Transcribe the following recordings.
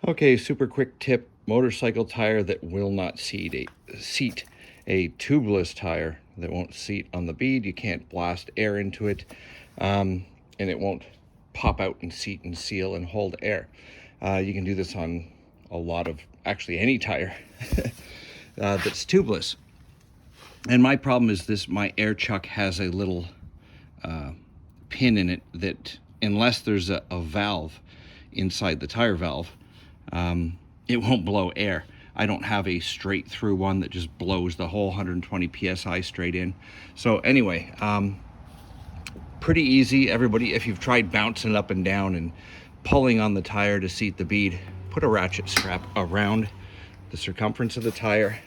Okay, super quick tip. Motorcycle tire that will not seat a tubeless tire that won't seat on the bead. You can't blast air into it, and it won't pop out and seat and seal and hold air. You can do this on a lot of, actually any tire that's tubeless. And my problem is this, my air chuck has a little pin in it that, unless there's a valve inside the tire valve, it won't blow air. I don't have a straight through one that just blows the whole 120 psi straight in. So anyway, pretty easy. Everybody, if you've tried bouncing it up and down and pulling on the tire to seat the bead, put a ratchet strap around the circumference of the tire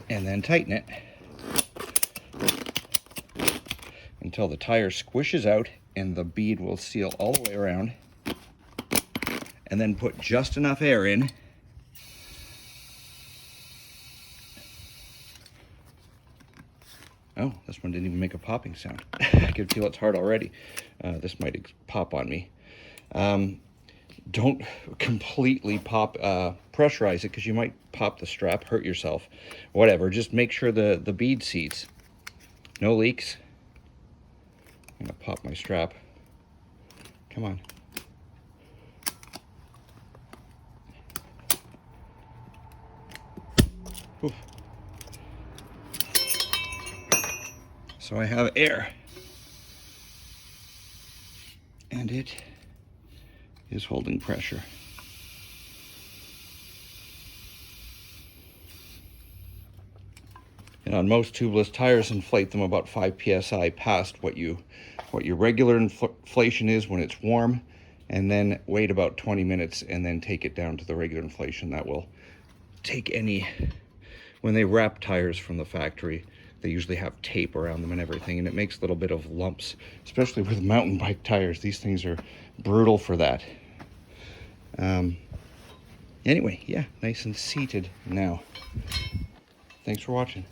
and then tighten it until the tire squishes out and the bead will seal all the way around. And then put just enough air in oh, this one didn't even make a popping sound. I can feel it's hard already. This might pop on me. Don't completely pressurize it, because you might pop the strap, hurt yourself, whatever. Just make sure the bead seats. No leaks. I'm gonna pop my strap. Come on. Oof. So I have air, and it is holding pressure. And on most tubeless tires, inflate them about 5 psi past what your regular inflation is when it's warm, and then wait about 20 minutes and then take it down to the regular inflation. That will take any, when they wrap tires from the factory, they usually have tape around them and everything, and it makes a little bit of lumps, especially with mountain bike tires. These things are brutal for that. Anyway, yeah, nice and seated now. Thanks for watching.